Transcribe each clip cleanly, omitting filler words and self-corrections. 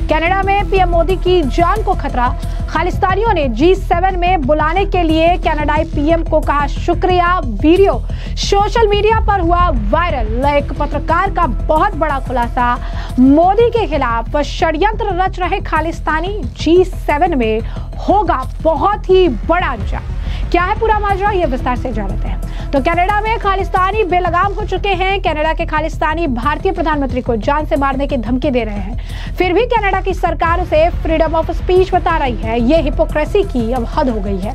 Canada में PM Modi की जान को खतरा। खालिस्तानियों ने G7 में बुलाने के लिए कनाडाई पीएम को कहा शुक्रिया। वीडियो सोशल मीडिया पर हुआ वायरल। एक पत्रकार का बहुत बड़ा खुलासा। मोदी के खिलाफ षड्यंत्र रच रहे खालिस्तानी G7 में होगा बहुत ही बड़ा अंजाम। क्या है पूरा माजरा, ये विस्तार से जानते हैं। तो कनाडा में खालिस्तानी बेलगाम हो चुके हैं। कनाडा के खालिस्तानी भारतीय प्रधानमंत्री को जान से मारने की धमकी दे रहे हैं। फिर भी कनाडा की सरकार उसे फ्रीडम ऑफ स्पीच बता रही है। ये हिपोक्रेसी की अब हद हो गई है।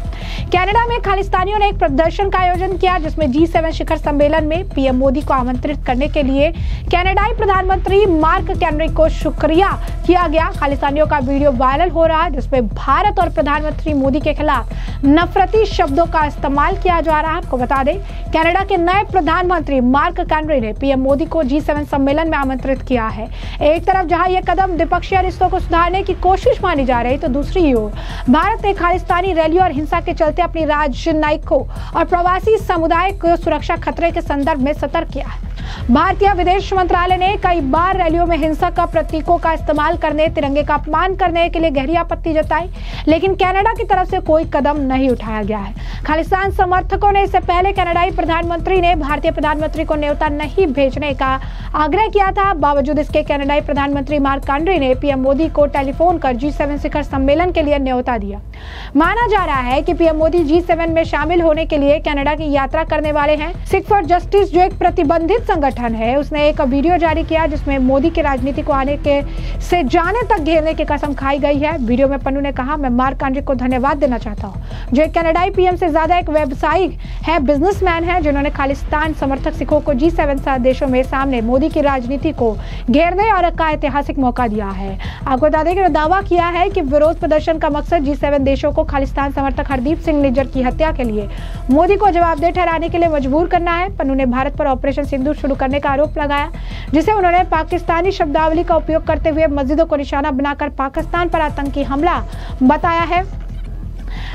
कनाडा में खालिस्तानियों ने एक प्रदर्शन का आयोजन किया जिसमें G7 शिखर सम्मेलन में पीएम मोदी को आमंत्रित करने के लिए कनाडाई प्रधानमंत्री मार्क कार्नी को शुक्रिया किया गया। खालिस्तानियों का वीडियो वायरल हो रहा है जिसमें भारत और प्रधानमंत्री मोदी के खिलाफ नफरती शब्दों का इस्तेमाल किया जा रहा है। आपको बता दें, कनाडा के नए प्रधानमंत्री मार्क कार्नी ने पीएम मोदी को G7 सम्मेलन में आमंत्रित किया है। एक तरफ जहां यह कदम द्विपक्षीय रिश्तों को सुधारने की कोशिश मानी जा रही, तो दूसरी ओर भारत ने खालिस्तानी रैलियों और हिंसा के चलते अपनी राजनयिकों और प्रवासी समुदाय को सुरक्षा खतरे के संदर्भ में सतर्क किया है। भारतीय विदेश मंत्रालय ने कई बार रैलियों में हिंसा का प्रतीकों का इस्तेमाल करने, तिरंगे का अपमान करने के लिए गहरी आपत्ति जताई, लेकिन कनाडा की तरफ से कोई कदम नहीं उठाया गया है। खालिस्तान समर्थकों ने इससे पहले कनाडाई प्रधानमंत्री ने भारतीय प्रधानमंत्री को न्योता नहीं भेजने का आग्रह किया था। बावजूद इसके कनाडाई प्रधानमंत्री मार्क कार्नी ने पीएम मोदी को टेलीफोन कर G7 शिखर सम्मेलन के लिए न्योता दिया। माना जा रहा है कि पीएम मोदी G7 में शामिल होने के लिए कनाडा की यात्रा करने वाले हैं। सिख फॉर जस्टिस जो एक प्रतिबंधित संगठन है, उसने एक वीडियो जारी किया जिसमें मोदी की राजनीति को आने के से जाने तक घेरने की कसम खाई गई है। वीडियो में पन्नू ने कहा, मैं मार्क कार्नी को धन्यवाद देना चाहता हूं, जो एक कनाडाई पीएम से ज्यादा एक व्यवसायिक है, बिजनेसमैन है, जिन्होंने खालिस्तान समर्थक सिखों को G7 देशों में सामने मोदी की राजनीति को घेरने और का ऐतिहासिक मौका दिया है। आपको बता दें कि दावा किया है कि विरोध प्रदर्शन का मकसद G7 देशों को खालिस्तान समर्थक हरदीप सिंह निज्जर की हत्या के लिए मोदी को जवाबदेह ठहराने के लिए मजबूर करना है। पन्नू ने भारत पर ऑपरेशन सिंदूर शुरू करने का आरोप लगाया, जिसे उन्होंने पाकिस्तानी शब्दावली का उपयोग करते हुए मस्जिदों को निशाना बनाकर पाकिस्तान पर आतंकी हमला बताया है।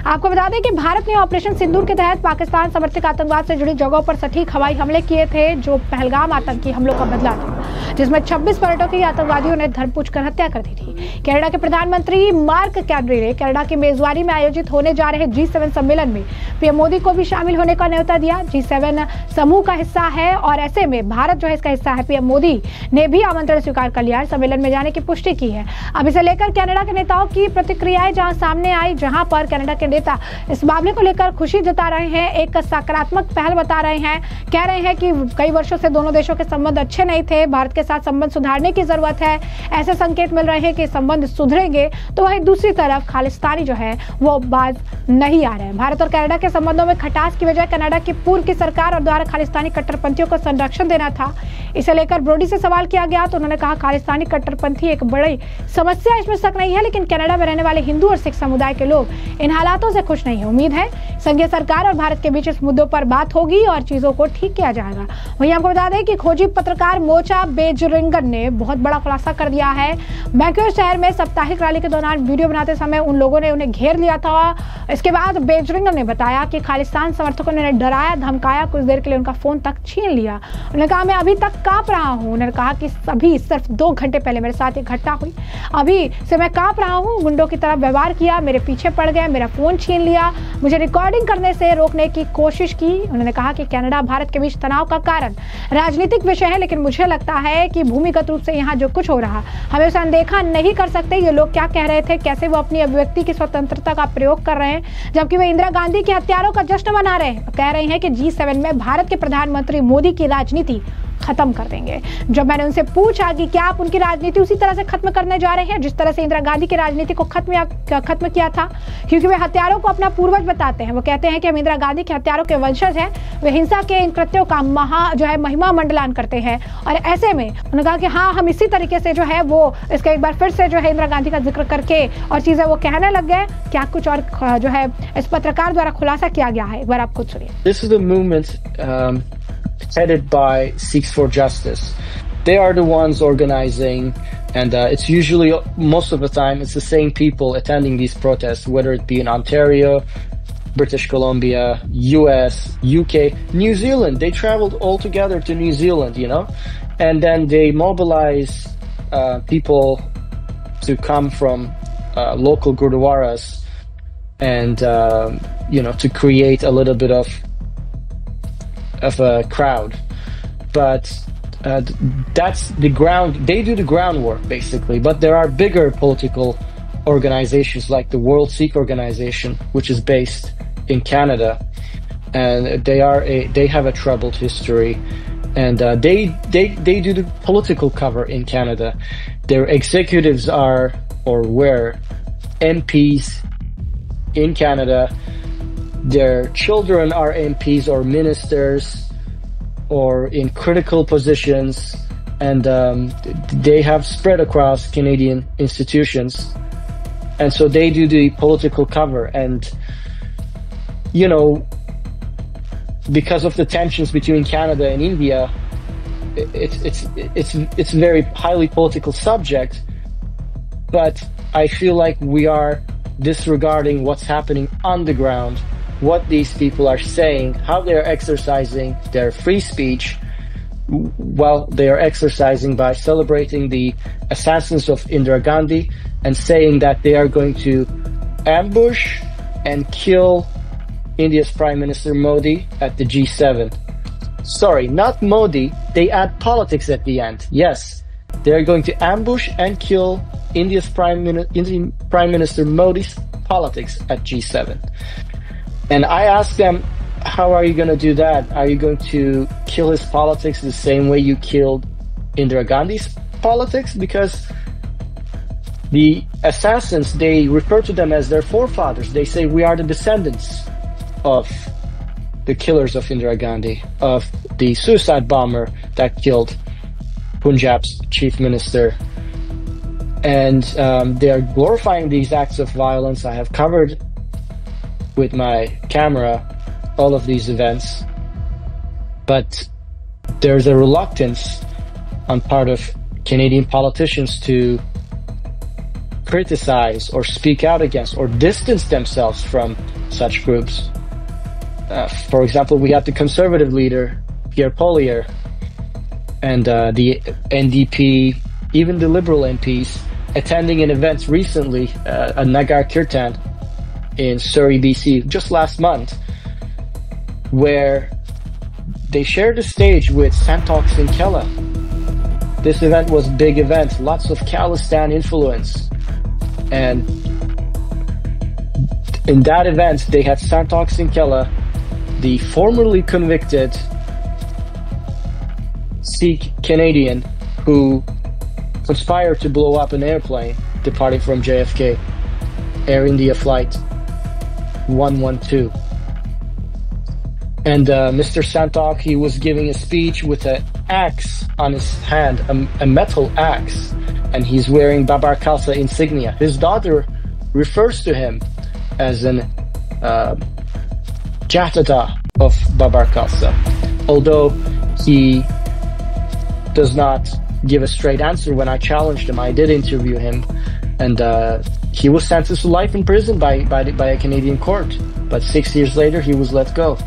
आपको बता दें कि भारत ने ऑपरेशन सिंदूर के तहत पाकिस्तान समर्थित आतंकवाद से जुड़ी जगहों पर सटीक हवाई हमले किए थे, जो पहलगाम आतंकी हमलों का बदला था, जिसमें 26 पर्यटकों की आतंकवादियों ने धर पूछकर हत्या कर दी थी। कनाडा के प्रधानमंत्री मार्क कार्नी ने कनाडा की मेजबानी में आयोजित होने जा रहे G7 सम्मेलन में पीएम मोदी को भी शामिल होने का न्योता दिया। G7 समूह का हिस्सा है और ऐसे में भारत जो है इसका हिस्सा है। पीएम मोदी ने भी आमंत्रण स्वीकार कर लिया है, सम्मेलन में जाने की पुष्टि की है। अब इसे लेकर कनाडा के नेताओं की प्रतिक्रियाएं जहां सामने आई, जहां पर कनाडा के नेता इस मामले को लेकर खुशी जता रहे हैं, एक सकारात्मक पहल बता रहे हैं। कह रहे हैं कि कई वर्षों से दोनों देशों के संबंध अच्छे नहीं थे, भारत के साथ संबंध सुधारने की जरूरत है। ऐसे संकेत मिल रहे हैं कि संबंध सुधरेंगे। तो वहीं दूसरी तरफ खालिस्तानी जो है वो बाज नहीं आ रहे हैं। भारत और कनाडा के संबंधों में खटास की वजह कनाडा की पूर्व की सरकार और द्वारा खालिस्तानी कट्टरपंथियों को संरक्षण देना था। इसे लेकर ब्रोडी से सवाल किया गया तो उन्होंने कहा, खालिस्तानी कट्टरपंथी एक बड़ी समस्या, इसमें शक नहीं है, लेकिन कनाडा में रहने वाले हिंदू और सिख समुदाय के लोग इन हालातों से खुश नहीं है। उम्मीद है संघीय सरकार और भारत के बीच इस मुद्दों पर बात होगी और चीजों को ठीक किया जाएगा। वहीं आपको बता दें कि खोजी पत्रकार मोचा बेजरिंगन ने बहुत बड़ा खुलासा कर दिया है। वैंकूवर शहर में साप्ताहिक रैली के दौरान वीडियो बनाते समय उन लोगों ने उन्हें घेर लिया था। इसके बाद बेजरिंगन ने बताया कि खालिस्तान समर्थकों ने उन्हें डराया, धमकाया, कुछ देर के लिए उनका फोन तक छीन लिया। उन्होंने कहा, मैं अभी तक कांप रहा हूं। उन्होंने कहा कि अभी सिर्फ 2 घंटे पहले मेरे साथ एक घटना हुई, अभी से मैं कांप रहा हूं। गुंडों की तरह व्यवहार किया, मेरे पीछे पड़ गए, मेरा फोन छीन लिया, मुझे रिकॉर्डिंग करने से रोकने की कोशिश की। उन्होंने कहा कि कनाडा भारत के बीच तनाव का कारण राजनीतिक विषय है, लेकिन मुझे लगता है कि भूमिगत रूप से यहाँ जो कुछ हो रहा हमें उसे अनदेखा नहीं कर सकते। ये लोग क्या कह रहे थे, कैसे वो अपनी अभिव्यक्ति की स्वतंत्रता का प्रयोग कर रहे हैं, जबकि वे इंदिरा गांधी के हत्यारों का जश्न मना रहे हैं। कह रहे हैं कि G7 में भारत के प्रधानमंत्री मोदी की राजनीति खत्म कर देंगे। जब मैंने उनसे पूछा कि क्या आप उनकी राजनीति उसी तरह से खत्म करने जा रहे हैं जिस तरह से इंदिरा गांधी की राजनीति को खत्म किया था, क्योंकि वे हत्यारों को अपना पूर्वज बताते हैं। वो कहते हैं कि हम इंदिरा गांधी के हत्यारों के वंशज हैं। वे हिंसा के इन कृत्यों का महिमा मंडलान करते हैं। और ऐसे में उन्होंने कहा कि हाँ, हम इसी तरीके से जो है वो इसका एक बार फिर से जो है इंदिरा गांधी का जिक्र करके और चीजें वो कहने लग गए। क्या कुछ और जो है इस पत्रकार द्वारा खुलासा किया गया है, एक बार आप खुद सुनिए। This is the movement headed by Sikhs for Justice. They are the ones organizing, and it's usually, most of the time, it's the same people attending these protests, whether it be in Ontario, British Columbia, US, UK, New Zealand. They traveled all together to New Zealand, you know, and then they mobilize people to come from local gurdwaras and to create a little bit of a crowd. But that's the ground. They do the groundwork basically. But there are bigger political organizations like the World Sikh Organization, which is based in Canada, and they have a troubled history, and they do the political cover in Canada. Their executives are or were MPs in Canada. Their children are MPs or ministers or in critical positions, and they have spread across Canadian institutions. And so they do the political cover, and because of the tensions between Canada and India, it's a very highly political subject. But I feel like we are disregarding what's happening on the ground, what these people are saying, how they are exercising their free speech. Well, they are exercising by celebrating the assassins of Indira Gandhi and saying that they are going to ambush and kill India's Prime Minister Modi at the G7. Sorry, not Modi. They add politics at the end. Yes, they are going to ambush and kill India's Indian Prime Minister Modi's politics at G7. And I asked them, how are you going to do that? Are you going to kill his politics the same way you killed Indira Gandhi's politics? Because the assassins, they refer to them as their forefathers. They say we are the descendants of the killers of Indira Gandhi, of the suicide bomber that killed Punjab's chief minister. And they are glorifying these acts of violence. I have covered with my camera all of these events, but there's a reluctance on part of Canadian politicians to criticize or speak out against or distance themselves from such groups. For example, we had the Conservative leader, Pierre Poilievre, and the NDP, even the Liberal MPs, attending an event recently, a Nagar Kirtan in Surrey, BC, just last month, where they shared the stage with Santok Sinkela. This event was a big event, lots of Khalistan influence. And in that event, they had Santok Sinkela, the formerly convicted Sikh Canadian who conspired to blow up an airplane departing from JFK, Air India Flight 112. And Mr. Santok, he was giving a speech with an axe on his hand, a metal axe, and he's wearing Babar Khalsa insignia. His daughter refers to him as an Jatada of Babar Khalsa, although he does not give a straight answer. When I challenged him, I did interview him, and he was sentenced to life in prison by a Canadian court. But 6 years later, he was let go,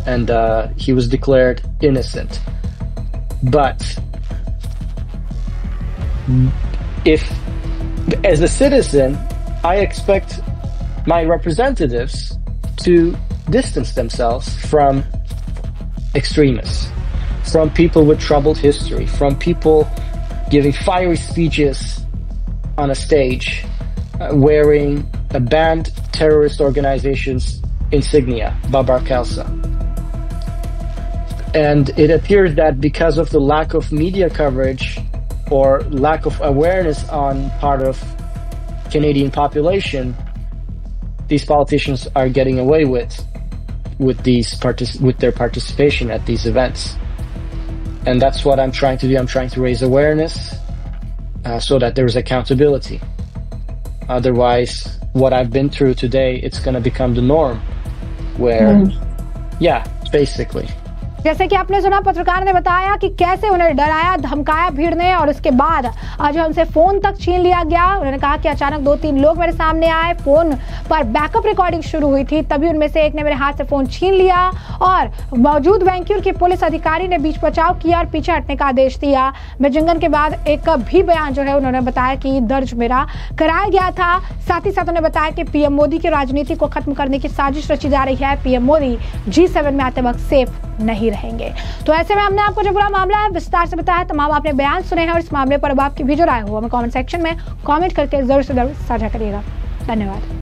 and he was declared innocent. But if, as a citizen, I expect my representatives to distance themselves from extremists, from people with troubled history, from people giving fiery speeches on a stage, wearing a banned terrorist organization's insignia, Babar Khalsa. And it appears that because of the lack of media coverage or lack of awareness on part of Canadian population, these politicians are getting away with their participation at these events. And that's what I'm trying to do. I'm trying to raise awareness so that there's accountability. Otherwise, what I've been through today, it's going to become the norm where, yeah, basically. जैसे कि आपने सुना, पत्रकार ने बताया कि कैसे उन्हें डराया धमकाया भीड़ ने और उसके बाद जो उनसे फोन तक छीन लिया गया। उन्होंने कहा कि अचानक 2-3 लोग मेरे सामने आए, फोन पर बैकअप रिकॉर्डिंग शुरू हुई थी, तभी उनमें से एक ने मेरे हाथ से फोन छीन लिया और मौजूद वैंक्यूर के पुलिस अधिकारी ने बीच बचाव किया और पीछे हटने का आदेश दिया। मृदंगन के बाद एक भी बयान जो है उन्होंने बताया कि दर्ज मेरा कराया गया था। साथ ही साथ उन्होंने बताया कि पीएम मोदी की राजनीति को खत्म करने की साजिश रची जा रही है। पीएम मोदी G7 में आते वक्त सेफ नहीं रहेंगे। तो ऐसे में हमने आपको जो पूरा मामला है विस्तार से बताया, तमाम आपने बयान सुने हैं और इस मामले पर अब आपकी भी जो राय हो हमें कमेंट सेक्शन में कमेंट करके जरूर से जरूर साझा करिएगा। धन्यवाद।